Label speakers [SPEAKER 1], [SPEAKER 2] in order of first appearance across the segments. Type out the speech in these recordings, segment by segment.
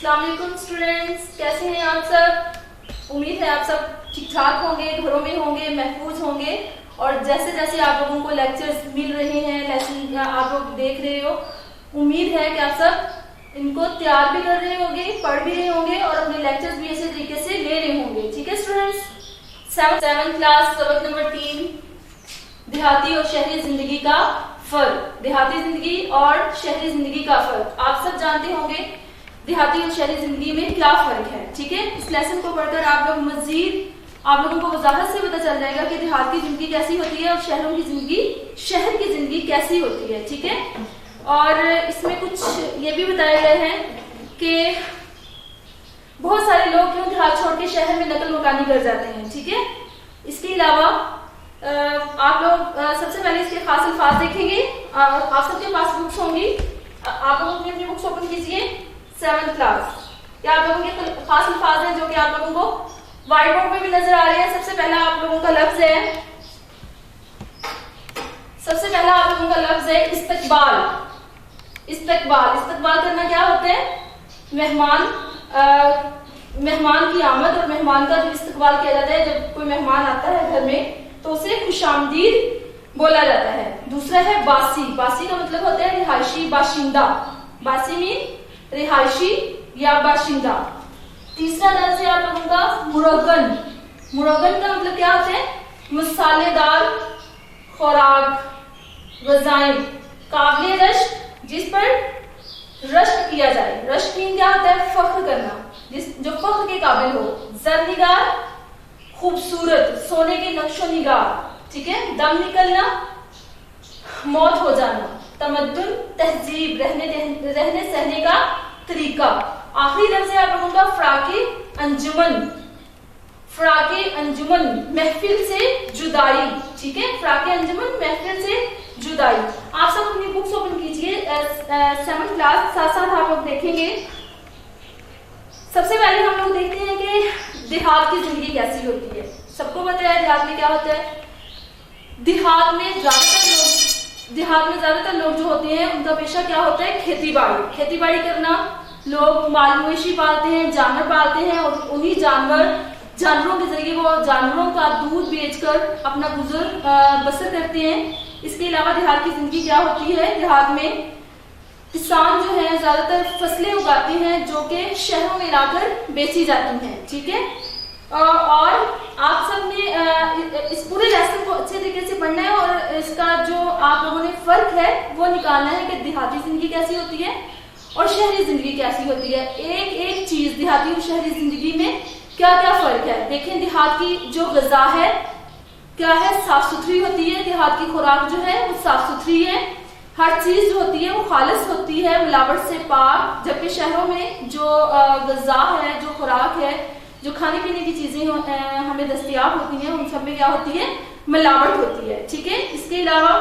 [SPEAKER 1] अस्सलाम वालेकुम स्टूडेंट्स, कैसे हैं आप सब। उम्मीद है आप सब ठीक ठाक होंगे, घरों में होंगे, महफूज होंगे। और जैसे जैसे आप लोगों को लेक्चर्स मिल रहे हैं, लेसन आप लोग देख रहे हो, उम्मीद है कि आप सब इनको तैयार भी कर रहे होंगे, पढ़ भी रहे होंगे और अपने लेक्चर्स भी ऐसे तरीके से ले रहे होंगे। ठीक है स्टूडेंट्स, 7th क्लास सबक नंबर 3, देहाती और शहरी जिंदगी का फर्क। देहाती जिंदगी और शहरी जिंदगी का फर्क आप सब जानते होंगे, देहाती और शहरी जिंदगी में क्या फर्क है। ठीक है, इस लेसन को पढ़कर आप लोग मजीद आप लोगों को वजाहत से पता चल जाएगा कि देहात की जिंदगी कैसी होती है और शहरों की जिंदगी, शहर की जिंदगी कैसी होती है। ठीक है, और इसमें कुछ ये भी बताया गया है कि बहुत सारे लोग क्यों देहात छोड़ के शहर में नकल मकानी कर जाते हैं। ठीक है, इसके अलावा आप लोग सबसे पहले इसके खास अल्फाज देखेंगे। आप सबके पास बुक्स होंगी, आप लोग अपनी बुक्स ओपन कीजिए। 7th क्लास ये आप लोगों के खास अल्फाज हैं जो कि आप लोगों को व्हाइट बोर्ड पे भी नजर आ रहे हैं। सबसे पहला आप लोगों का लफ्ज है, सबसे पहला आप लोगों का लफ्ज है इस्तकबाल। इस्तकबाल, इस्तकबाल करना क्या होता है? मेहमान की आमद और मेहमान का जो इस्तकबाल किया जाता है, जब कोई मेहमान आता है घर में तो उसे खुशामदीद बोला जाता है। दूसरा है बासी। बासी का मतलब होता है रिहायशी, बाशिंदा। बासी मीन रिहायशी या बाशिंदा। तीसरा लफ्ज है आप लोगों का मुरगन। मुरगन का मतलब क्या होता है? मसालेदार खुराक, गज़ाएं, काबिल रश्क, जिस पर रश्क किया जाए। रश्क मीन क्या होता है? फख्र करना, जो फख्र के काबिल हो। ज़रनिगार, खूबसूरत, सोने के नक्शो निगार। ठीक है, दम निकलना, मौत हो जाना। तमद्दुन, तहजीब, रहने सहने का तरीका। आखिरी लफ्ज है आप लोगों का फ्राके अंजुमन। फ्राके अंजुमन, महफिल से जुदाई। ठीक है, फ्राके अंजुमन, महफिल से जुदाई। आप सब अपनी बुक्स ओपन कीजिए। 7th क्लास साथ साथ आप लोग देखेंगे। सबसे पहले हम लोग देखते हैं कि देहात की जिंदगी कैसी होती है। सबको पता है देहात में क्या होता है। देहात में ज्यादातर लोग जो होते हैं उनका पेशा क्या होता है? खेती बाड़ी। खेती बाड़ी करना। लोग माल मवेशी पालते हैं, जानवर पालते हैं और उन्हीं जानवरों के जरिए वो जानवरों का दूध बेचकर अपना गुजर बसर करते हैं। इसके अलावा देहात की जिंदगी क्या होती है? देहात में किसान जो है ज्यादातर फसलें उगाते हैं जो कि शहरों में लाकर बेची जाती हैं। ठीक है, और आप सब ने इस पूरे लेसन को अच्छे तरीके से पढ़ना है और इसका जो आप लोगों ने फर्क है वो निकालना है कि देहाती जिंदगी कैसी होती है और शहरी जिंदगी कैसी होती है। एक एक चीज देहाती और शहरी जिंदगी में क्या क्या फर्क है देखें। देहात की जो ग़िज़ा है क्या है? साफ सुथरी होती है। देहात की खुराक जो है वो साफ सुथरी है। हर चीज जो होती है वो खालिस होती है, मिलावट से पाक। जबकि शहरों में जो ग़िज़ा है, जो खुराक है, जो खाने पीने की चीजें हमें दस्तयाब होती हैं, उन सब में क्या होती है? मिलावट होती है। ठीक है, इसके अलावा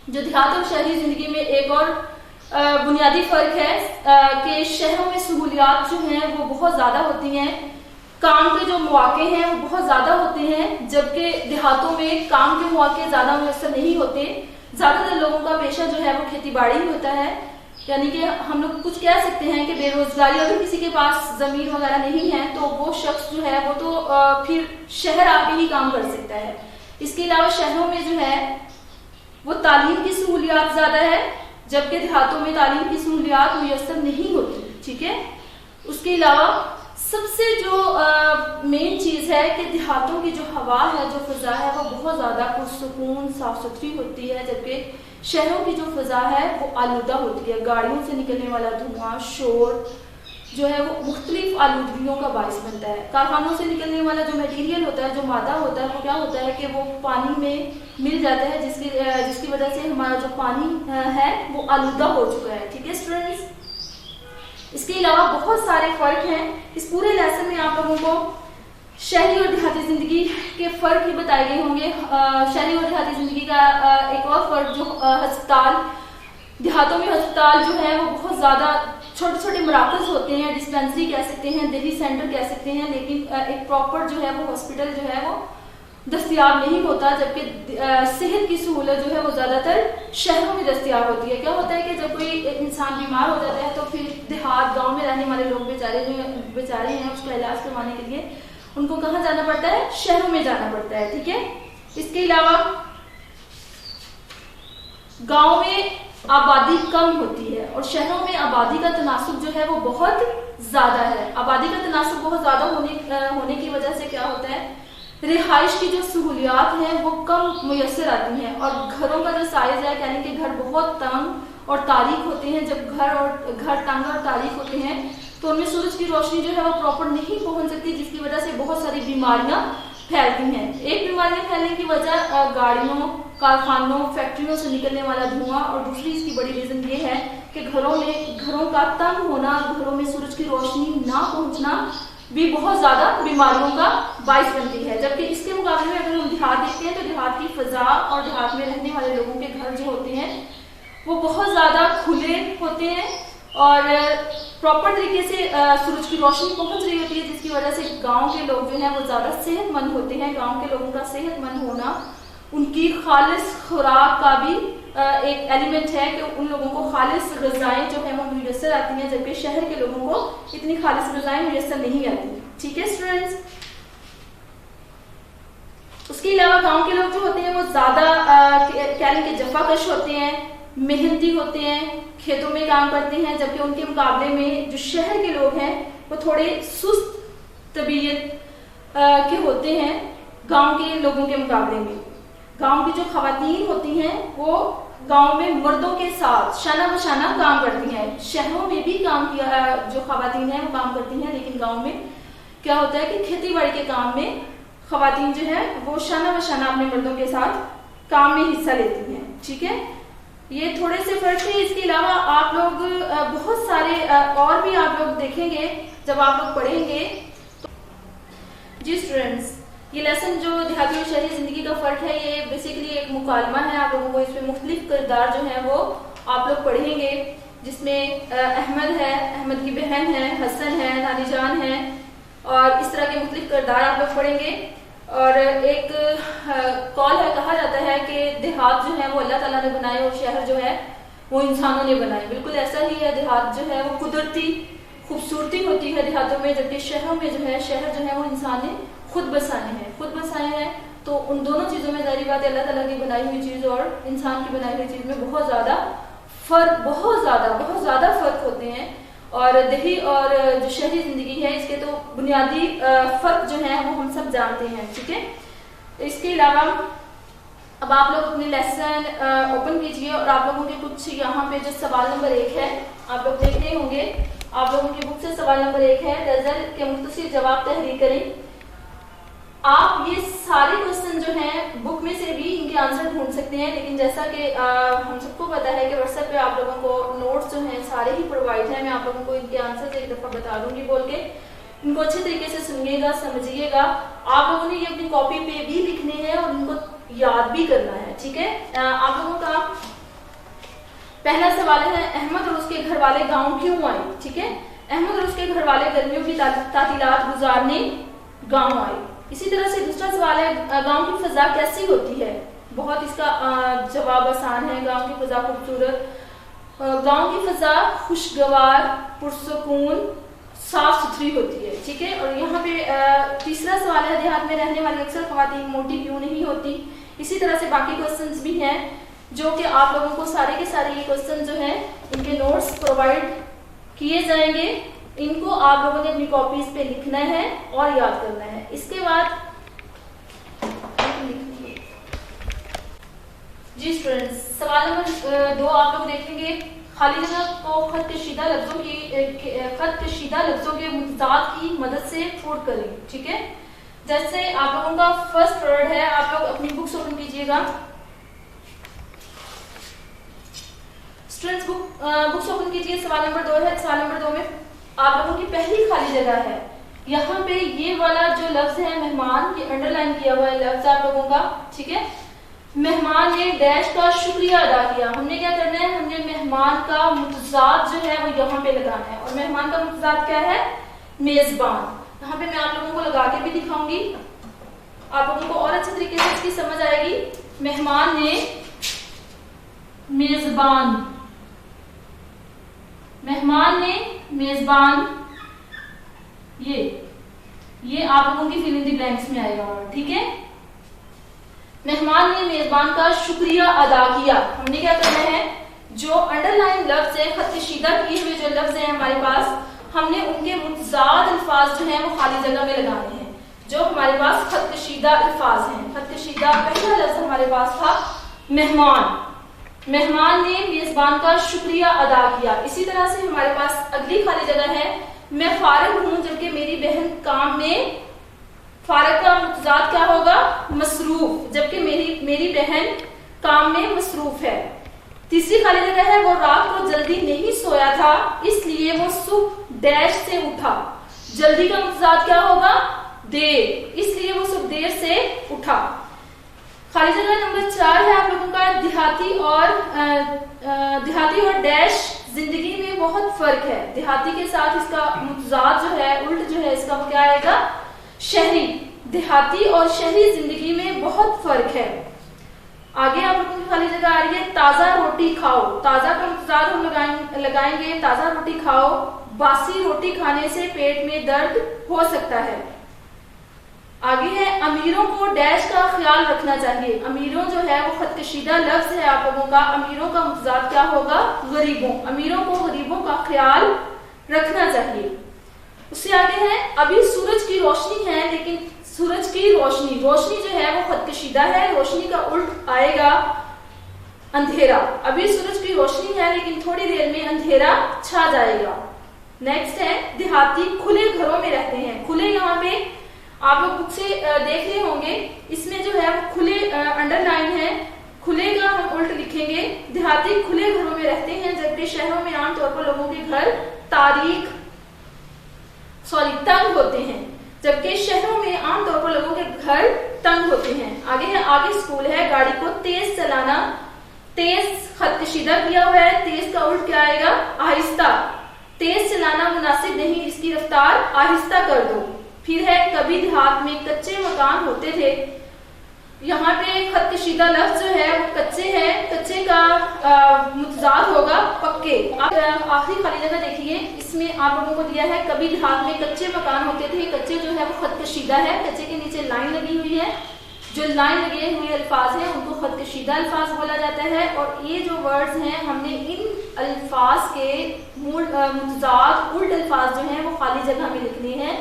[SPEAKER 1] जो देहात और शहरी जिंदगी में एक और बुनियादी फर्क है कि शहरों में सहूलियात जो हैं वो बहुत ज्यादा होती हैं, काम के जो मौके हैं वो बहुत ज्यादा होते हैं, जबकि देहातों में काम के मौके ज्यादा मुयस्सर नहीं होते। ज्यादातर लोगों का पेशा जो है वो खेती बाड़ी ही होता है। यानी कि हम लोग कुछ कह सकते हैं कि बेरोजगारी, अगर किसी के पास जमीन वगैरह नहीं है तो वो शख्स जो है वो तो फिर शहर आके ही काम कर सकता है। इसके अलावा शहरों में जो है वो तालीम की सहूलियात ज्यादा है, जबकि देहातों में तालीम की सहूलियात मुयस्सर नहीं होती। ठीक है, उसके अलावा सबसे जो मेन चीज है कि देहातों की जो हवा है, जो फिजा है वो बहुत ज्यादा पुरसुकून, साफ सुथरी होती है, जबकि शहरों की जो फिजा है वो आलूदा होती है। गाड़ियों से निकलने वाला धुआं, शोर जो है वो मुख्तलिफ आलूदगियों का बाइस बनता है। कारखानों से निकलने वाला जो मटेरियल होता है, जो मादा होता है, वो क्या होता है कि वो पानी में मिल जाता है, जिसकी वजह से हमारा जो पानी है वो आलूदा हो चुका है। ठीक है स्टूडेंट्स, इसके अलावा बहुत सारे फर्क हैं। इस पूरे लेसन में आप लोगों को शहरी और देहाती जिंदगी के फर्क ही बताए गए होंगे। शहरी और देहाती जिंदगी का एक और फर्क जो अस्पताल, देहातों में अस्पताल जो है वो बहुत ज्यादा छोटे छोटे मराकज़ होते हैं, डिस्पेंसरी कह सकते हैं, दिल्ली सेंटर कह सकते हैं, लेकिन एक प्रॉपर जो है वो हॉस्पिटल जो है वो दस्तयाब नहीं होता, जबकि सेहत की सहूलत जो है वो ज़्यादातर शहरों में दस्तयाब होती है। क्या होता है कि जब कोई इंसान बीमार हो जाता है तो फिर देहात गांव में रहने वाले लोग बेचारे हैं उसका इलाज करवाने के लिए उनको कहाँ जाना पड़ता है, शहरों में जाना पड़ता है। ठीक है, इसके अलावा गांव में आबादी कम होती है और शहरों में आबादी का तनासुब जो है वो बहुत ज्यादा है। आबादी का तनासुब बहुत ज्यादा होने की वजह से क्या होता है, रिहाइश की जो सहूलियात हैं वो कम मुयसर आती हैं और घरों का जो साइज है, यानी कि घर बहुत तंग और तारीख होते हैं। जब घर तंग और तारीख होते हैं तो उनमें सूरज की रोशनी जो है वो प्रॉपर नहीं पहुंच सकती, जिसकी वजह से बहुत सारी बीमारियां फैलती हैं। एक बीमारियां फैलने की वजह गाड़ियों, कारखानों, फैक्ट्रियों से निकलने वाला धुआं, और दूसरी इसकी बड़ी रीजन ये है कि घरों का तंग होना, घरों में सूरज की रोशनी ना पहुंचना भी बहुत ज्यादा बीमारियों का बाइस बनती है। जबकि इसके मुकाबले में अगर हम देहात देखते हैं तो देहात की फजा और देहात में रहने वाले लोगों के घर जो होते हैं वो बहुत ज्यादा खुले होते हैं और प्रॉपर तरीके से सूरज की रोशनी पहुंच रही होती है, जिसकी वजह से गांव के लोग जो हैं वो ज्यादा सेहतमंद होते हैं। गांव के लोगों का सेहतमंद होना उनकी खालिस खुराक का भी एक एलिमेंट है कि उन लोगों को खालिस ग़िज़ाएं जो है वो मुयस्सर आती हैं, जबकि शहर के लोगों को इतनी खालिस ग़िज़ाएं मुयस्सर नहीं आती। ठीक है स्टूडेंट्स, उसके अलावा गांव के लोग जो होते हैं वो ज्यादा कह लें कि जफाकश होते हैं, मेहनती होते हैं, खेतों में काम करते हैं, जबकि उनके मुकाबले में जो शहर के लोग हैं वो थोड़े सुस्त तबीयत के होते हैं गांव के लोगों के मुकाबले में। गांव की जो खवातीन होती हैं वो गांव में मर्दों के साथ शाना बशाना काम करती हैं। शहरों में भी काम किया जो खवातीन हैं वो काम करती हैं, लेकिन गांव में क्या होता है कि खेती बाड़ी के काम में खवातीन जो है वो शाना बशाना अपने मर्दों के साथ काम में हिस्सा लेती हैं। ठीक है, ये थोड़े से फर्क है। इसके अलावा आप लोग बहुत सारे और भी आप लोग देखेंगे जब आप लोग पढ़ेंगे तो। जी स्टूडेंट्स, ये लेसन जो देहाती और शहरी जिंदगी का फर्क है ये बेसिकली एक मुकालमा है। आप लोगों को इसमें मुख्तलिफ किरदार जो है वो आप लोग पढ़ेंगे, जिसमें अहमद है, अहमद की बहन है, हसन है, नानी जान है और इस तरह के मुख्तलिफ किरदार आप लोग पढ़ेंगे। और एक कॉल है, कहा जाता है कि देहात जो है वो अल्लाह ताला ने बनाए और शहर जो है वो इंसानों ने बनाए। बिल्कुल ऐसा ही है, देहात जो है वो कुदरती खूबसूरती होती है देहातों में, जबकि शहरों में जो है शहर जो है वो इंसान ने खुद बसाए हैं। तो उन दोनों चीज़ों में जारी बात है अल्लाह ताला की बनाई हुई चीज़ और इंसान की बनाई हुई चीज़ में बहुत ज़्यादा फ़र्क होते हैं। और देही और जो शहरी ज़िंदगी है इसके तो बुनियादी फ़र्क जो है वो हम सब जानते हैं। ठीक है, इसके अलावा अब आप लोग अपने लेसन ओपन कीजिए और आप लोगों के कुछ यहाँ पे जो सवाल नंबर 1 है आप लोग देख रहे होंगे। आप लोगों की बुक से सवाल नंबर 1 है, गज़ल के मुख्तसर जवाब तहरीर करें। आप ये सारे क्वेश्चन जो हैं बुक में से भी इनके आंसर ढूंढ सकते हैं, लेकिन जैसा कि हम सबको पता है कि व्हाट्सएप पे आप लोगों को नोट्स जो हैं सारे ही प्रोवाइड हैं। मैं आप लोगों को इनके आंसर एक दफ़ा बता दूंगी बोल के, इनको अच्छे तरीके से सुनिएगा, समझिएगा। आप लोगों ने ये अपनी कॉपी पे भी लिखने हैं और इनको याद भी करना है। ठीक है, आप लोगों का पहला सवाल है, अहमद और उसके घर वाले गाँव क्यों आए। ठीक है, अहमद और उसके घर वाले गर्मियों की तातीलात गुजारने गाँव आए। इसी तरह से दूसरा सवाल है, गांव की फजा कैसी होती है। बहुत इसका जवाब आसान है, गांव की फजा खूबसूरत। गांव की फजा खुशगवार, पुरसुकून, साफ सुथरी होती है। ठीक है, और यहाँ पे तीसरा सवाल है, देहात में रहने वाली अक्सर ख्वातीन मोटी क्यों नहीं होती। इसी तरह से बाकी क्वेश्चंस भी हैं जो कि आप लोगों को सारे के सारे ये क्वेश्चन जो हैं इनके नोट्स प्रोवाइड किए जाएंगे। इनको आप लोगों ने अपनी कॉपीज पे लिखना है और याद करना है। इसके बाद जी स्टूडेंट्स, सवाल नंबर 2 आप लोग देखेंगे, खाली जगह को खतकशीदा लफ्जों के मुतजाद की मदद से फूड करें। ठीक है, जैसे आप लोगों का फर्स्ट वर्ड है, आप लोग अपनी बुक्स ओपन कीजिएगा। स्टूडेंट्स बुक्स ओपन कीजिए। सवाल नंबर 2 है। सवाल नंबर 2 में आप लोगों की पहली खाली जगह है, यहाँ पे ये वाला जो लफ्ज है मेहमान, ये अंडरलाइन किया हुआ है लफ्ज आप लोगों का। ठीक है, मेहमान ने डैश का शुक्रिया अदा किया। हमने क्या करना है, हमने मेहमान का मुतजाद जो है वो यहाँ पे लगाना है, और मेहमान का मुतजाद क्या है, मेजबान। यहाँ पे मैं आप लोगों को लगा के भी दिखाऊंगी। आप लोगों को और अच्छे तरीके से इसकी समझ आएगी। मेहमान ने मेजबान, मेहमान ने मेजबान, ये आप लोगों की फिल इन द ब्लैंक्स में आएगा। ठीक है, मेहमान ने मेजबान का शुक्रिया अदा किया। हमने क्या करना है, जो अंडरलाइन लफ्ज है, खतकशीदा किए हुए जो लफ्ज है हमारे पास, हमने उनके मुतजाद अल्फाज जो हैं वो खाली जगह में लगाने हैं। जो हमारे पास खतकशीदा अल्फाज हैं, खतकशीदा पहला लफ्ज हमारे पास था मेहमान, मेहमान ने मेजबान का शुक्रिया अदा किया। इसी तरह से हमारे पास अगली खाली जगह है, मैं फारिग हूं जबकि मेरी बहन काम में, फारिग का मुतजाद क्या होगा, मसरूफ, जबकि मेरी बहन काम में मसरूफ है। तीसरी खाली जगह है, वो रात को जल्दी नहीं सोया था इसलिए वो सुबह डैश से उठा। जल्दी का मुतजाद क्या होगा, देर, इसलिए वो सुबह देर से उठा। खाली जगह नंबर 4 है आप लोगों का, देहाती और डैश जिंदगी में बहुत फर्क है। देहाती के साथ इसका मुतजाद जो है, उल्ट जो है इसका, वो क्या आएगा, शहरी। देहाती और शहरी जिंदगी में बहुत फर्क है। आगे आप लोगों की खाली जगह आ रही है, ताजा रोटी खाओ। ताजा का मुतजाद हम लगाएंगे ताजा रोटी खाओ, बासी रोटी खाने से पेट में दर्द हो सकता है। आगे है, अमीरों को डैश का ख्याल रखना चाहिए। अमीरों जो है वो खतकशीदा लफ्ज है आप लोगों का, अमीरों का मुतजाद क्या होगा, गरीबों। अमीरों को गरीबों का ख्याल रखना चाहिए। उससे आगे है, अभी सूरज की रोशनी है लेकिन सूरज की रोशनी, रोशनी जो है वो खतकशीदा है, रोशनी का उल्ट आएगा अंधेरा। अभी सूरज की रोशनी है लेकिन थोड़ी देर में अंधेरा छा जाएगा। नेक्स्ट है, देहाती खुले घरों में रहते हैं। खुले यहाँ पे आप लोग बुक से देख रहे होंगे, इसमें जो है खुले अंडरलाइन है, खुले का हम उल्ट लिखेंगे। देहाती खुले घरों में रहते हैं जबकि शहरों में आमतौर पर लोगों के घर तंग होते हैं, जबकि शहरों में आमतौर पर लोगों के घर तंग होते हैं। आगे है, आगे स्कूल है, गाड़ी को तेज चलाना। तेज खतकशीदा किया हुआ है, तेज का उल्ट क्या आएगा, आहिस्ता। तेज चलाना मुनासिब नहीं, इसकी रफ्तार आहिस्ता कर दो। फिर है, कभी देहात में कच्चे मकान होते थे। यहाँ पे खतकशीदा लफ्ज जो है वो कच्चे है, कच्चे का मुतजाद होगा पक्के। आखिरी खाली जगह देखिए, इसमें आप लोगों को दिया है, कभी देहात में कच्चे मकान होते थे। कच्चे जो है वो खतकशीदा है, कच्चे के नीचे लाइन लगी हुई है, जो लाइन लगे हुए अल्फाज हैं उनको खतकशीदा अल्फाज बोला जाता है। और ये जो वर्ड्स हैं, हमने इन अल्फाज के मुतजाद उल्ट अल्फाज जो हैं वो खाली जगह में लिखने हैं।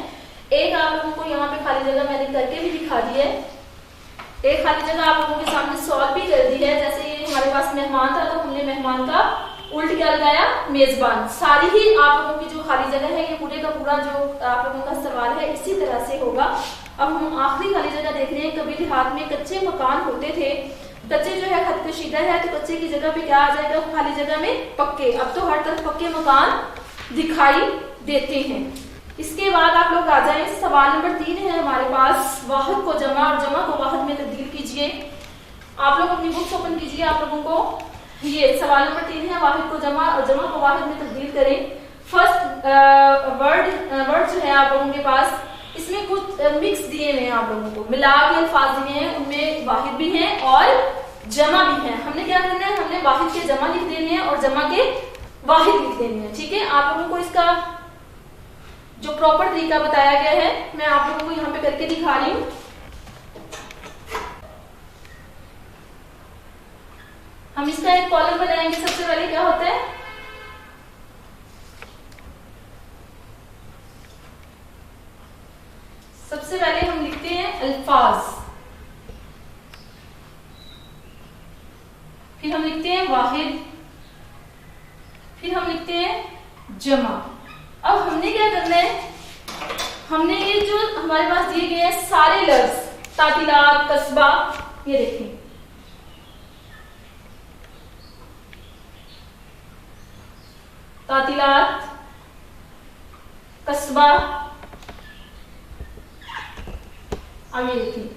[SPEAKER 1] एक आप लोगों को यहाँ पे खाली जगह मैंने करके भी दिखा दी है, एक खाली जगह आप लोगों के सामने सॉल्व भी कर दी है। जैसे ये हमारे पास मेहमान था तो हमने मेहमान का उल्ट क्या लगाया, मेजबान। सारी ही आप लोगों की जो खाली जगह है, ये पूरे का पूरा जो आप लोगों का सवाल है इसी तरह से होगा। अब हम आखिरी खाली जगह देख रहे हैं, कभी देहात में कच्चे मकान होते थे। कच्चे जो है खतकशीदा है तो कच्चे की जगह पे क्या आ जाएगा, खाली जगह में पक्के। अब तो हर तरफ पक्के मकान दिखाई देते हैं। इसके बाद आप लोग आ जाए, सवाल नंबर 3 है हमारे पास, वाहिद को जमा और जमा को वाहिद में तब्दील कीजिए। आप लोग अपनी बुक्स ओपन कीजिए। आप लोगों को ये सवाल नंबर 3 है, वाहिद को जमा और जमा को वाहिद में तब्दील करें। फर्स्ट वर्ड जो है आप लोगों के पास, इसमें कुछ मिक्स दिए हुए हैं आप लोगों को, मिला के अल्फाज दिए हैं, उनमें वाहिद भी हैं और जमा भी है। हमने क्या करना है, हमने वाहिद के जमा लिख देने हैं और जमा के वाहिद लिख देने हैं। ठीक है, आप लोगों को इसका जो प्रॉपर तरीका बताया गया है मैं आप लोगों को यहाँ पे करके दिखा रही हूँ। हम इसका एक कॉलम बनाएंगे। सबसे पहले क्या होता है, सबसे पहले हम लिखते हैं अल्फाज, फिर हम लिखते हैं वाहिद, फिर हम लिखते हैं जमा। अब हमने क्या करना है, हमने ये जो हमारे पास दिए गए हैं सारे लफ्ज, तातीलात, कस्बा, ये देखें, तातीलात, कस्बा, अब ये देखें,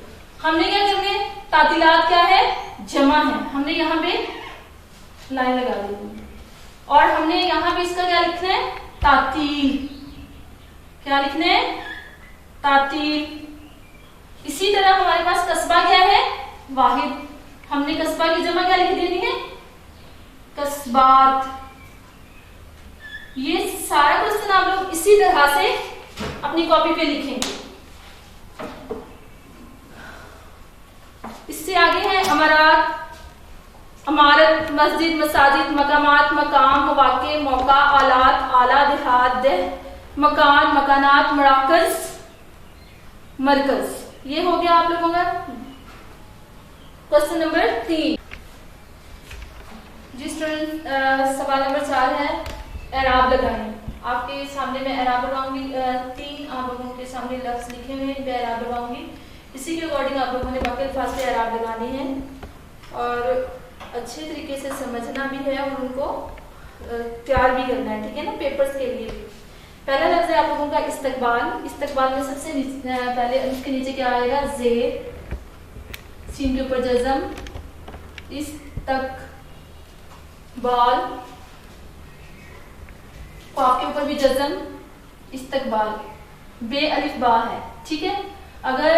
[SPEAKER 1] हमने क्या करना है, तातीलात क्या है, जमा है, हमने यहाँ पे लाइन लगा दी है। और हमने यहाँ पे इसका क्या लिखना है, तातील, क्या लिखना है, तातील। इसी तरह तरह हमारे पास कस्बा क्या है, वाहिद। हमने कस्बा की जमा क्या लिख देनी है, कस्बात। ये सारा क्वेश्चन आप लोग इसी तरह से अपनी कॉपी पे लिखेंगे। इससे आगे है अमारात, अमारत, मस्जिद, मसाजिद, मकामात, मकाम, मवाक़े, मौका, आलात, आला, देहात, देह, मकान, मकानात, मराकज, मरकज। ये हो गया आप लोगों का क्वेश्चन नंबर 3। जी स्टूडेंट, सवाल नंबर 4 है एराब लगाएं। आपके सामने मैं एराब लगाऊंगी, 3 आप लोगों के सामने लफ्ज लिखे हुए हैं, इन पे एराब लगाऊंगी। इसी के अकॉर्डिंग आप लोगों ने बाकी अल्फाज पे एराब लगाने हैं और अच्छे तरीके से समझना भी है और उनको तैयार भी करना है, ठीक है ना, पेपर्स के लिए। पहला लफ्ज है आप लोगों का इस्तकबाल। इस्तकबाल में सबसे पहले इसके नीचे क्या आएगा, जेर, सीन के ऊपर जज़म, इस्तकबाल, काफ के ऊपर भी जज़म, इस्तकबाल। बे अलिफ बा है, ठीक है। अगर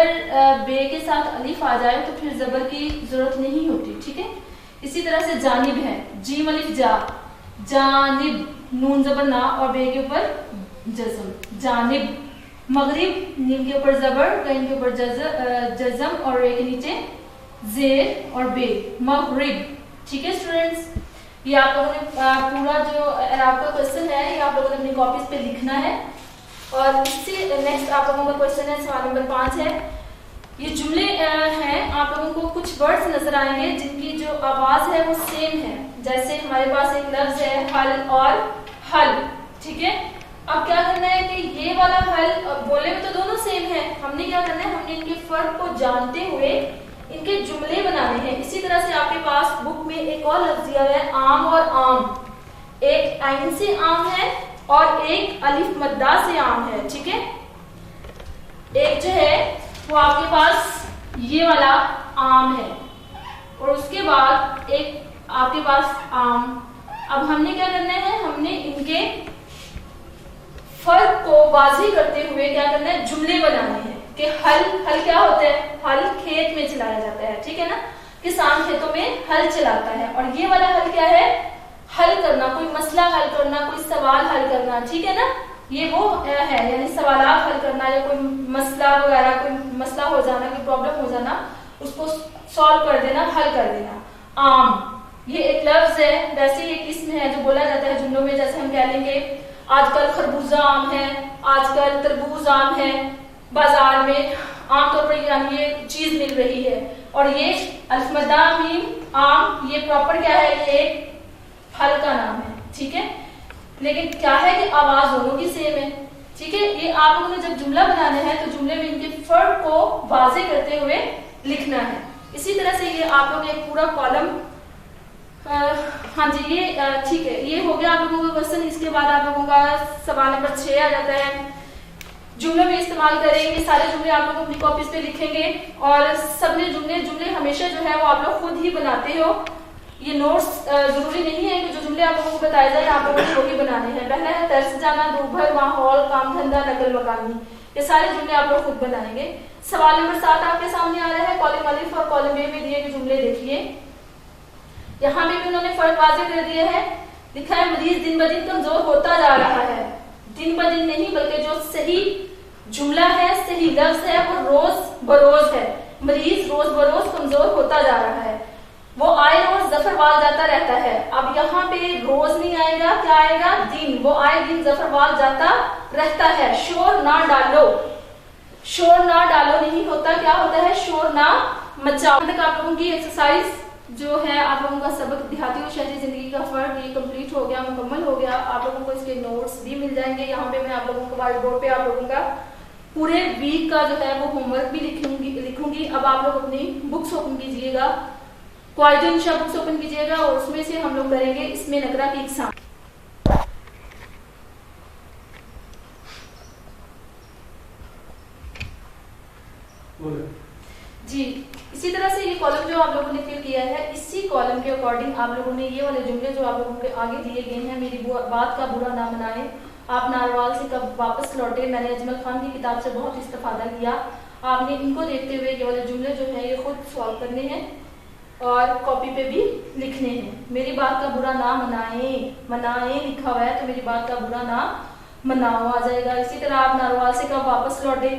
[SPEAKER 1] बे के साथ अलिफ आ जाए तो फिर जबर की जरूरत नहीं होती, ठीक है। इसी तरह से जानिब है, जीम अलिफ जा, जानिब, नून जबर ना और बे के ऊपर जज़म, जानिब। मगरिब, नीम के ऊपर जबर, गैन के ऊपर जज़म और रे के नीचे जेर और बे, मगरिब, ठीक है स्टूडेंट्स। ये आप लोगों ने पूरा जो आपका क्वेश्चन है ये आप लोगों ने अपनी कॉपीज पे लिखना है। और इससे नेक्स्ट आप लोगों का क्वेश्चन है सवाल नंबर 5 है। ये जुमले हैं, आप लोगों को कुछ वर्ड्स नजर आएंगे जिनकी जो आवाज है वो सेम है। जैसे हमारे पास एक लफ्ज है हल और हल, ठीक है। अब क्या करना है कि ये वाला हल बोले में तो दोनों सेम है, हमने क्या करना है, हमने इनके फर्क को जानते हुए इनके जुमले बनाने हैं। इसी तरह से आपके पास बुक में एक और लफ्ज दिया हुआ है आम और आम। एक आइन से आम है और एक अलिफ मद्दा से आम है, ठीक है। एक जो है वो आपके पास ये वाला आम है और उसके बाद एक आपके पास आम। अब हमने क्या करना है, हमने इनके फर्क को वाज़ेह करते हुए क्या करना है, जुमले बनाने हैं कि हल, हल क्या होता है, हल खेत में चलाया जाता है, ठीक है ना, किसान खेतों में हल चलाता है। और ये वाला हल क्या है, हल करना, कोई मसला हल करना, कोई सवाल हल करना, ठीक है ना, ये वो है, यानी सवाल हल करना या कोई मसला वगैरह, कोई मसला हो जाना, कोई प्रॉब्लम हो जाना, उसको सॉल्व कर देना, हल कर देना। आम ये एक लफ्ज है, वैसे ही एक इसम है जो बोला जाता है जुमलों में। जैसे हम कह लेंगे आजकल खरबूजा आम है, आजकल तरबूज आम है, बाजार में आमतौर पर ये चीज मिल रही है। और ये अल्फमदा मीम आम, ये प्रॉपर क्या है, ये एक फल का नाम है, ठीक है। लेकिन क्या है कि आवाज दोनों की सेम है, ठीक है। ये आप लोगों ने जब जुमला बनाना है तो जुमले में इनके फर्क को वाज़ेह करते हुए लिखना है। इसी तरह से ये आप लोग एक पूरा कॉलम, हाँ जी ये ठीक है, ये हो गया आप लोगों का क्वेश्चन। इसके बाद आप लोगों का सवाल नंबर 6 आ जाता है, जुमले में इस्तेमाल करेंगे। सारे जुमले आप लोग अपनी कॉपीज पे लिखेंगे और सबने जुमले हमेशा जो है वो आप लोग खुद ही बनाते हो। ये नोट्स जरूरी नहीं है कि जो जुमले आप लोगों को बताए जाए आप लोगों को वही बनाने हैं। पहला है तरस जाना, दोपहर, माहौल, काम धंधा, नकल मकानी, ये सारे जुमले आप लोग खुद बनाएंगे। सवाल नंबर 7 आपके सामने आ रहा है, कॉलम अलिफ और कॉलम बे में दिए गए जुमले देखिए। यहाँ पे भी उन्होंने फर्क वाज़ेह कर दिया है, लिखा है मरीज दिन ब दिन कमजोर होता जा रहा है। दिन ब दिन नहीं बल्कि जो सही जुमला है, सही लफ्ज है वो रोज बरोज है। मरीज रोज बरोज कमजोर होता जा रहा है, वो आए रोज जफरवाल जाता रहता है। अब यहाँ पे रोज नहीं आएगा, क्या आएगा, दिन, वो आए दिन जफरवाल जाता रहता है। शोर ना डालो, शोर ना डालो नहीं होता, क्या होता है, शोर ना मचाओ। तक आप लोगों की एक्सरसाइज जो है, आप लोगों का सबक देहाती और शहरी जिंदगी का फर्क, ये कंप्लीट हो गया, मुकम्मल हो गया। आप लोगों को इसके नोट्स भी मिल जाएंगे। यहाँ पे मैं आप लोगों को व्हाइट बोर्ड पे आप लोगों का पूरे वीक का जो है वो होमवर्क भी लिखूंगी। अब आप लोग अपनी बुक्स ओपन कीजिएगा, क्वाइट इंशा बुक्स ओपन कीजिएगा और उसमें से हम लोग करेंगे इसमें नकरा की एग्जाम। जी इसी तरह से ये कॉलम जो आप लोगों ने फिल किया है, इसी कॉलम के अकॉर्डिंग आप लोगों ने ये वाले जुमले जो आप लोगों के आगे दिए गए हैं, मेरी बात का बुरा ना मनाए, आप नारवाल से कब वापस लौटे, मैंने अजमल खान की किताब से बहुत इस्तेफादा किया, आपने इनको देखते हुए ये वाले जुमले जो है ये खुद सॉल्व करने हैं और कॉपी पे भी लिखने हैं। मेरी बात का बुरा ना मनाएं, मनाएं लिखा हुआ है तो मेरी बात का बुरा ना मनाओ आ जाएगा। इसी तरह आप नारवाल से कब वापस लौटे,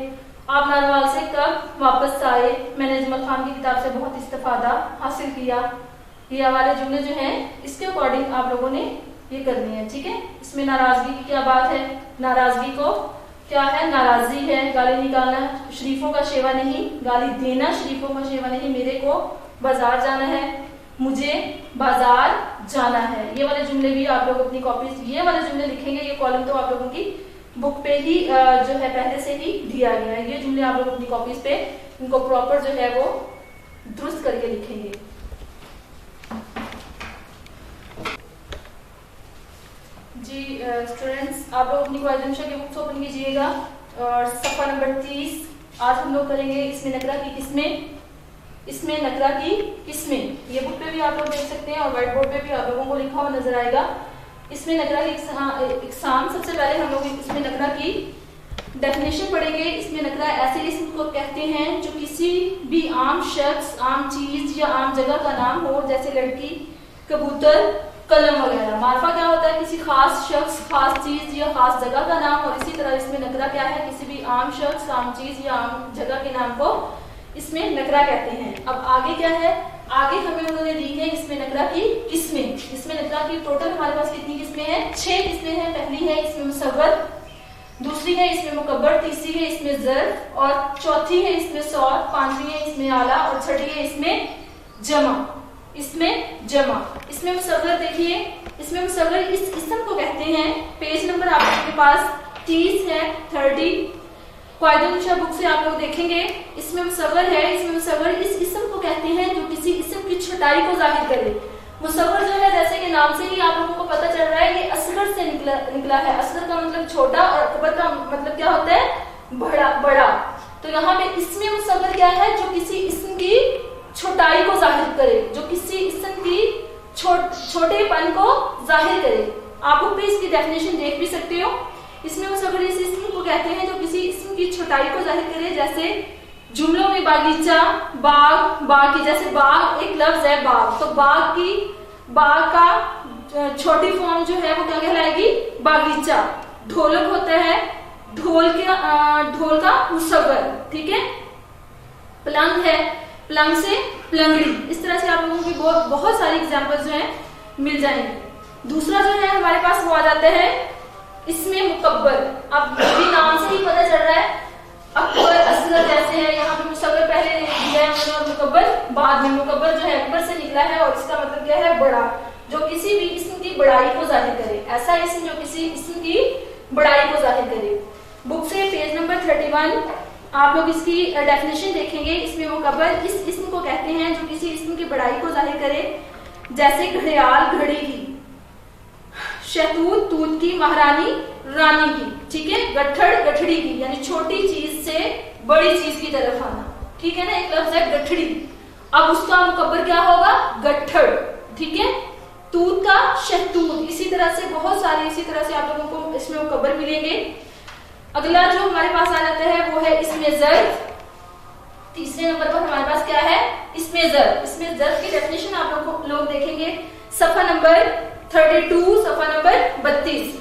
[SPEAKER 1] आप नारवाल से कब वापस आए, मैंने अजमल खान की किताब से बहुत इस्तेफादा हासिल किया। ये वाले जुमले जो हैं इसके अकॉर्डिंग आप लोगों ने ये करनी है, ठीक है। इसमें नाराजगी की क्या बात है, नाराजगी को क्या है, नाराजगी है, गाली निकालना शरीफों का शेवा नहीं, गाली देना शरीफों का शेवा नहीं, मेरे को बाजार जाना है, मुझे बाजार जाना है। ये वाले जुमले भी आप लोग अपनी कॉपी ये वाले जुमले लिखेंगे। ये कॉलम तो आप लोगों की बुक पे ही जो है पहले से ही दिया गया है। ये जुमले आप लोग अपनी कॉपीज पे इनको प्रॉपर जो है वो दुरुस्त करके लिखेंगे। जी स्टूडेंट्स, आप लोग अपनी क्वालिटी की बुक्स ओपन कीजिएगा और सफा नंबर 30 आज हम लोग करेंगे। इसमें नकरा की किस्में, इसमें नकरा की किस्में, ये बुक पे भी आप लोग देख सकते हैं और व्हाइट बोर्ड पे भी आप लोगों को लिखा हुआ नजर आएगा। इसमें नकरा की इकसाम, सबसे पहले हम लोग इसमें नकरा की डेफिनेशन पढ़ेंगे। इसमें नकरा ऐसे इसम को कहते हैं जो किसी भी आम शख्स, आम चीज या आम जगह का नाम हो, जैसे लड़की, कबूतर, कलम वगैरह। मार्फा क्या होता है, किसी खास शख्स, खास चीज या खास जगह का नाम। और इसी तरह इसमें नकरा क्या है, किसी भी आम शख्स, आम चीज या आम जगह के नाम को इसमें नकरा कहते हैं। अब आगे क्या है, आगे हमें उन्होंने दी है इसमें नकरा की किस्में। इसमें नकरा की टोटल हमारे पास कितनी किस्में हैं, 6 किस्में हैं। पहली है इसमें मुसव्वर, दूसरी है इसमें मुकब्बर, तीसरी है इसमें ज़र्फ और चौथी है इसमें सौर, पांचवी है इसमें आला और छठी है इसमें जमा। इसमें जमा, इसमें मुसव्वर देखिए, इसमें मुसव्वर इस इस्म को कहते हैं। पेज नंबर आपके पास 30 है, 30 क्वाइदुलशा बुक से आप लोग देखेंगे। इसमें मुसव्वर है, इसमें मुसव्वर इस इस्म को कहते हैं जो किसी इस्म की छोटाई को जाहिर करे। मुसव्वर जो है जैसे कि नाम से ही आप लोगों को पता चल रहा है ये असगर से निकला है। असगर का मतलब छोटा और अकबर का मतलब क्या होता है, बड़ा। तो यहाँ पे इसमें मुसव्वर क्या है, जो किसी इस्म की छोटाई को जाहिर करे, जो किसी इस्म की छोटेपन को जाहिर करे। आप लोग भी इसकी डेफिनेशन देख भी सकते हो। इसमें मुसव्वर इस इस्म को कहते हैं जो किसी इस्म की छोटाई को जाहिर करे। जैसे जुमलों में बागीचा, बाग, बाग की, जैसे बाग एक लफ्ज है बाग, तो बाग का छोटी फॉर्म जो है वो क्या कहलाएगी, बागीचा। ढोलक होता है, ढोल का मुसव्वर, ठीक है। पलंग है, पलंग से पलंगड़ी। इस तरह से आप लोगों की बहुत सारी एग्जाम्पल्स जो है मिल जाएंगे। दूसरा जो है हमारे पास वो आ जाता है इसमें मुकब्बर। अब भी नाम से ही पता चल रहा है, अकबर, असगर जैसे है, यहाँ पे मुसव्वर पहले दिया है और मुकब्बर बाद में। मुकब्बर जो है अकबर से निकला है और इसका मतलब क्या है, बड़ा, जो किसी भी इस्म की बड़ाई को जाहिर करे। ऐसा इस्म जो किसी इस्म की बड़ाई को जाहिर करे। बुक से पेज नंबर 31 आप लोग इसकी डेफिनेशन देखेंगे। इसमें मुकब्बर इस इस्म को कहते हैं जो किसी इस्म की बड़ाई को जाहिर करे। जैसे घड़ियाल, घड़ी की, शहतूत, तूत की, महारानी, रानी की, ठीक है। गठड़, गठड़ी की, यानी छोटी चीज से बड़ी चीज की तरफ आना, ठीक है ना। एक लफ्ज है गठड़ी, अब उसका मुकब्बर क्या होगा, गठड़, ठीक है। तूत का शहतूत, इसी तरह से बहुत सारे इसी तरह से आप लोगों को इसमें मुकब्बर मिलेंगे। अगला जो हमारे पास आ जाता है वो है इसमें ज़र्फ। तीसरे नंबर पर हमारे पास क्या है, इसमें ज़र्फ। इसमें ज़र्फ की डेफिनेशन आप लोग देखेंगे सफा नंबर 32, सफा नंबर 32।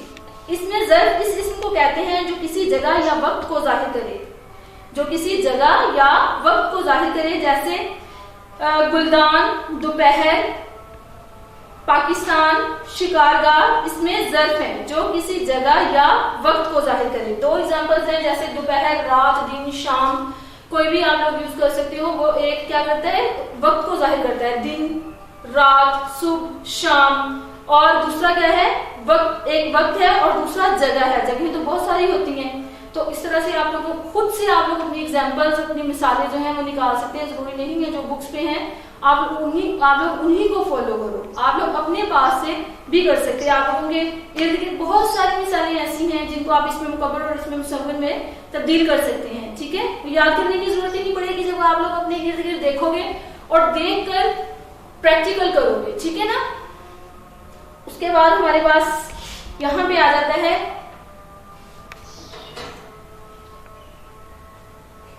[SPEAKER 1] इसमें ज़र्फ इस इस्म को कहते हैं जो किसी जगह या वक्त को जाहिर करे, जो किसी जगह या वक्त को जाहिर करे। जैसे गुलदान, दोपहर, पाकिस्तान, शिकारगाह, इसमें ज़र्फ है जो किसी जगह या वक्त को जाहिर करे। 2 एग्जांपल्स हैं, जैसे दोपहर, रात, दिन, शाम, कोई भी आप लोग यूज कर सकते हो। वो एक क्या करता है, वक्त को जाहिर करता है, दिन, रात, सुबह, शाम। और दूसरा क्या है, वक्त, एक वक्त है और दूसरा जगह है। जगह तो बहुत सारी होती हैं, तो इस तरह से आप लोग खुद से आप लोग अपनी एग्जांपल्स, अपनी मिसालें जो हैं वो निकाल सकते हैं। जरूरी नहीं है जो बुक्स पे हैं आप लोग उन्हीं को फॉलो करो। आप लोग अपने पास से भी कर सकते हैं। आप लोगों के इर्द गिर्द बहुत सारी मिसालें ऐसी हैं जिनको आप इसमें मुकब्बर और इसमें मुसव्वर में तब्दील कर सकते हैं, ठीक है। याद करने की जरूरत ही नहीं पड़ेगी जब आप लोग अपने इर्द गिर्द देखोगे और देख कर प्रैक्टिकल करोगे, ठीक है ना। उसके बाद हमारे पास यहाँ पे आ जाता है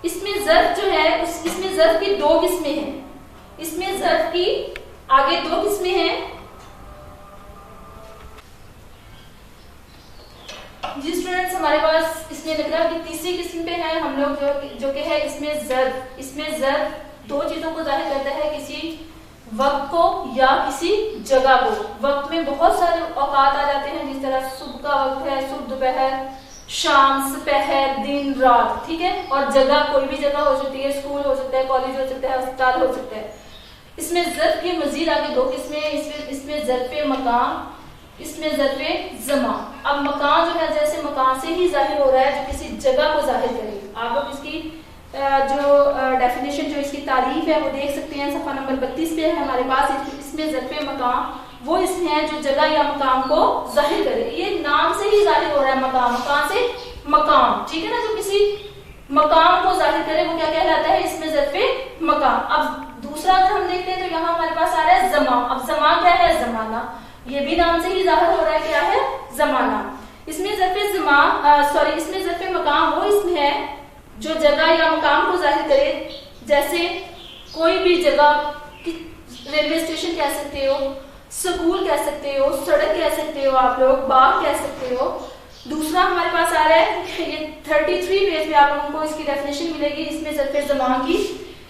[SPEAKER 1] इसमें इसमें ज़र्फ जो है इसमें ज़र्फ की दो किस्में हैं। इसमें ज़र्फ की आगे दो किस्में हैं। जी स्टूडेंट्स, हमारे पास इसमें लग रहा है कि तीसरी किस्म पे है हम लोग जो कि है इसमें ज़र्फ। इसमें ज़र्फ दो चीजों को जाहिर करता है, किसी वक्त को या किसी जगह को। वक्त में बहुत सारे औकात आ जाते हैं, जिस तरह सुबह का वक्त है, सुबह, दोपहर, शाम, दोपहर, दिन, रात, ठीक है। और जगह कोई भी जगह हो सकती है, स्कूल हो सकता है, कॉलेज हो सकता है, अस्पताल हो सकता है। इसमें ज़र्फ के मजीद आगे दो किस्में हैं। इसमें ज़र्फ़े मकान, इसमें ज़र्फ़े ज़मान। अब मकान जो है जैसे मकान से ही जाहिर हो रहा है, जो किसी जगह को जाहिर करे। आप लोग इसकी जो डेफिनेशन जो इसकी तारीफ है वो देख सकते हैं, सफ़ा नंबर 32 पे है हमारे पास। इसमें ज़र्फ़े मकान वो इसमें है जो जगह या मकाम को जाहिर करे। ये नाम से ही जाहिर हो रहा है, मकाम, मकान से मकाम, ठीक है ना। जो किसी मकाम को जाहिर करे वो क्या कहलाता है, इसमें ज़र्फ़े मकाम। अब दूसरा अगर हम देखते हैं तो यहाँ हमारे पास आ रहा है ज़मान। अब ज़मान क्या है, ज़माना। ये भी नाम से ही जाहिर हो रहा है, क्या है, ज़माना। इसमें ज़र्फ़े ज़मान इसमें ज़र्फ़े मकाम वो इसमें है जो जगह या मकाम को जाहिर करे। जैसे कोई भी जगह, रेलवे स्टेशन कह सकते हो, स्कूल कह सकते हो, सड़क कह सकते हो, आप लोग बाग कह सकते हो। दूसरा हमारे पास आ रहा है, ये 33 पेज में आप लोगों को इसकी डेफिनेशन मिलेगी। इसमें ज़र्फ़े ज़मान की,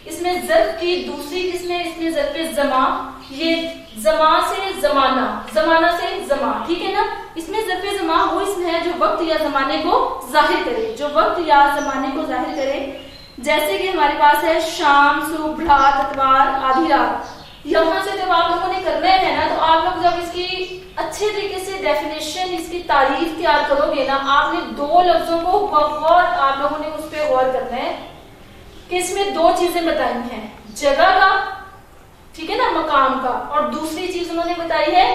[SPEAKER 1] इसमें ज़र्फ़ की दूसरी किस्म है, इसमें ज़र्फ़े ज़मान। ये ज़मान से ज़माना, ज़माना से ज़मान, ठीक है ना। इसमें ज़र्फ़े ज़मान वो इसमें है जो वक्त या ज़माने को जाहिर करे, जो वक्त या ज़माने को जाहिर करे। जैसे कि हमारे पास है शाम, सुबह, रात, इतवार, आधी रात। यहाँ से जब आप लोगों ने करना है ना, तो आप लोग जब इसकी अच्छे तरीके से डेफिनेशन, इसकी तारीफ तैयार करोगे ना, आपने दो लफ्जों को गौर, आप लोगों ने उस पर गौर करना है कि इसमें दो चीजें बताई हैं, जगह का, ठीक है ना, मकाम का, और दूसरी चीज उन्होंने बताई है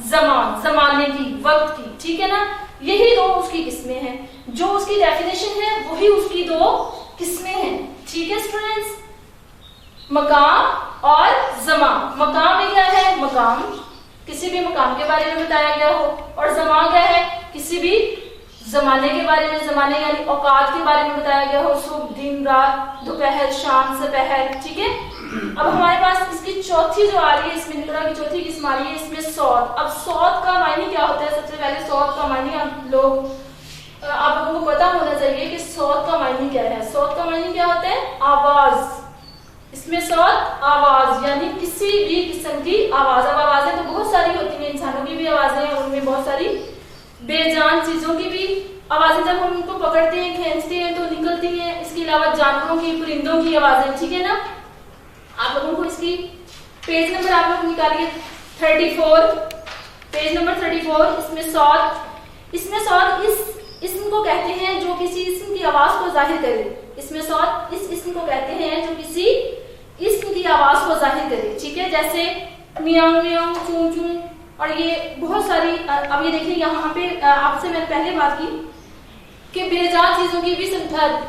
[SPEAKER 1] ज़मान, ज़माने की, वक्त की, ठीक है ना। यही दो उसकी किस्में हैं, जो उसकी डेफिनेशन है वही उसकी दो किस्में हैं, ठीक है स्टूडेंट्स। मकाम और ज़मान। मकाम में क्या है, मकाम किसी भी मकाम के बारे में बताया गया हो, और ज़मान क्या है, किसी भी ज़माने के बारे में, ज़माने यानी औकात के बारे में बताया गया हो, सुबह, दिन, रात, दोपहर, शाम, दोपहर, ठीक है। अब हमारे पास इसकी चौथी जो आ रही है, इसमें निकला की चौथी किस्म आ रही है, इसमें सौत। अब सौत का मायने क्या होता है, सबसे पहले सौत का मायने आप लोगों को पता होना चाहिए कि सौत का मायने क्या है। सौत का मायने क्या होता है, आवाज। इसमें सौत आवाज यानी किसी भी किस्म की आवाज। अब आवाजें तो बहुत सारी होती हैं, इंसानों की भी आवाजें हैं, उनमें बहुत सारी बेजान चीजों की भी आवाजें जब हम उनको पकड़ते हैं, खींचते हैं तो निकलती हैं। इसके अलावा जानवरों की, परिंदों की आवाजें, ठीक है ना। आप लोगों को इसकी पेज नंबर आप लोग निकालिए 34, पेज नंबर 34। इसमें सौत इस इसम को कहते हैं जो किसी इसम की आवाज को जाहिर करे। इसमें सौत इस इसम को कहते हैं जो किसी इसम की आवाज को जाहिर करे, ठीक है। जैसे मियां मियां, चूं चूं, और ये बहुत सारी। अब ये देखिए यहाँ पे आपसे मैंने पहले बात की कि बेजान चीजों की भी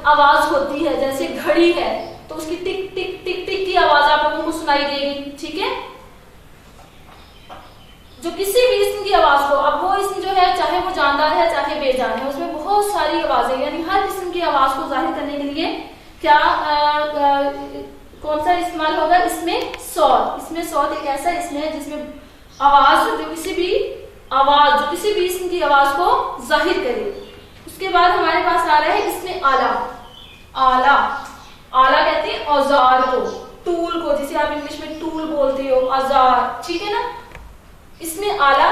[SPEAKER 1] आवाज होती है। जैसे घड़ी है तो उसकी टिक टिक टिक टिक की आवाज आप लोगों को सुनाई देगी, ठीक है। जो किसी भी इसम की आवाज को, अब वो इसम जो है चाहे वो जानदार है चाहे बेजान है, उसमें बहुत सारी आवाजें, यानी हर किस्म की आवाज को जाहिर करने के लिए क्या कौन सा इस्तेमाल होगा, इसमें सौत। इसमें सौत एक ऐसा इसमें है जिसमें आवाज जो किसी भी इसम की आवाज को जाहिर करे। उसके बाद हमारे पास आ रहा है इसमें आला। आला आला कहते हैं औजार को, टूल को, जिसे आप इंग्लिश में टूल बोलते हो, औजार, ठीक है ना। इसमें आला,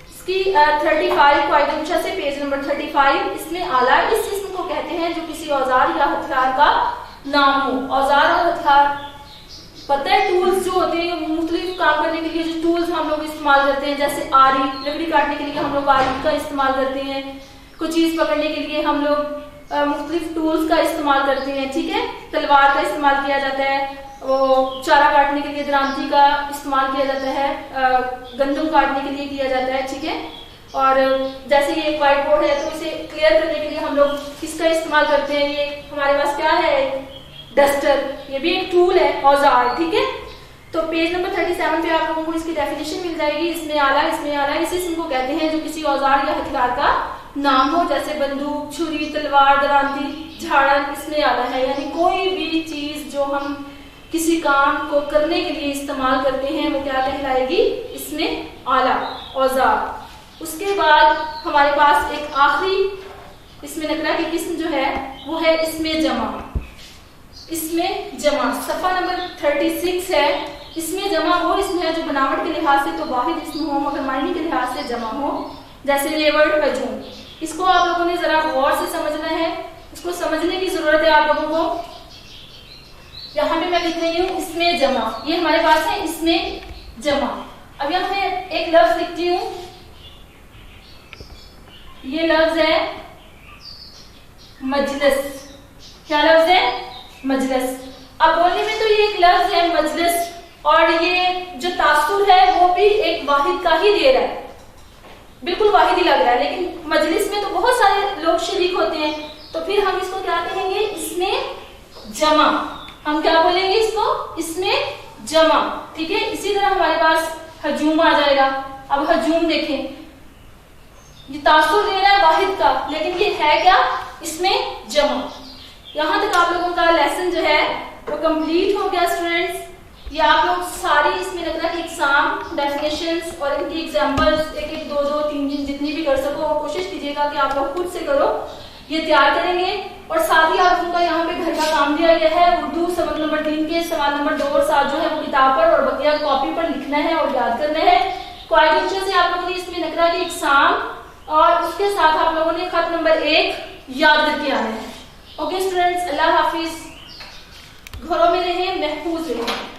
[SPEAKER 1] इसकी 35 क्वाइदुमशा से पेज नंबर 35। इसमें आला इस किस्म को कहते हैं जो किसी औजार या हथियार का नाम हो। औजार और हथियार पता है, टूल्स जो होते हैं मुख्तलिफ काम करने के लिए जो टूल्स हम लोग इस्तेमाल करते हैं, जैसे आरी, लकड़ी काटने के लिए हम लोग आरी का इस्तेमाल करते हैं। कुछ चीज पकड़ने के लिए हम लोग मुख्तलिफ टूल्स का इस्तेमाल करते हैं, ठीक है। तलवार का इस्तेमाल किया जाता है, वो चारा काटने के लिए दरांती का इस्तेमाल किया जाता है, गंदम काटने के लिए किया जाता है, ठीक है। और जैसे ये एक व्हाइट बोर्ड है तो इसे क्लियर करने के लिए हम लोग किसका इस्तेमाल करते हैं, ये हमारे पास क्या है, डस्टर, ये भी एक टूल है, औजार, ठीक है। तो पेज नंबर 37 पे आप लोगों को इसकी डेफिनेशन मिल जाएगी। इसमें आला इसी इसम को कहते हैं जो किसी औजार या हथियार का नाम हो, जैसे बंदूक, छुरी, तलवार, दरांती, झाड़न इसमें आला है, यानी कोई भी चीज जो हम किसी काम को करने के लिए इस्तेमाल करते हैं वो क्या कहलाएगी, इसमें आला, औजार। उसके बाद हमारे पास एक आखिरी इसमें नकरा की किस्म जो है वो है इसमें जमा। इसमें जमा सफा नंबर 36 है। इसमें जमा वो इसमें है जो बनावट के लिहाज से तो वाहिद इसमें हो मगर मायने के लिहाज से जमा हो, जैसे लेवर्ड हजूम। इसको आप लोगों ने जरा गौर से समझना है, इसको समझने की जरूरत है आप लोगों को। यहाँ पे मैं लिख रही हूँ इसमें जमा, ये हमारे पास है इसमें जमा। अब यहाँ पे एक लफ्ज लिखती हूँ, ये लफ्ज है मजलिस। क्या लफ्ज है, मजलिस। अब बोलने में तो ये एक लफ्ज है मजलिस और ये जो तासुर है वो भी एक वाहिद का ही दे रहा है, बिल्कुल वाहिद ही लग रहा है, लेकिन मजलिस में तो बहुत सारे लोग शरीक होते हैं, तो फिर हम इसको क्या कहेंगे, इसमें जमा। हम क्या बोलेंगे इसको, इसमें जमा। ठीक है, इसी तरह हमारे पास हजूम आ जाएगा। अब हजूम देखें, ये तासुर दे रहा है वाहिद का, लेकिन ये है क्या, इसमें जमा। यहाँ तक आप लोगों का लेसन जो है वो कंप्लीट हो गया स्टूडेंट्स। ये आप लोग सारी इसमें लगता है एग्जाम डेफिनेशंस और इनकी एग्जाम्पल्स एक एक दो दो तीन दिन जितनी भी कर सको और कोशिश कीजिएगा कि आप लोग खुद से करो, ये तैयार करेंगे। और साथ ही आप लोगों का यहाँ पे घर का काम दिया गया है, उर्दू सबक नंबर 3 के सवाल नंबर 2 और 7 जो है वो किताब पर और बकिया कॉपी पर लिखना है और याद करना है। क्वालिटी से आप लोगों ने इसमें नकरा की एग्जाम और उसके साथ आप लोगों ने खत नंबर 1 याद करके आना है। ओके स्टूडेंट्स, अल्लाह हाफिज। घरों में रहें, महफूज रहें।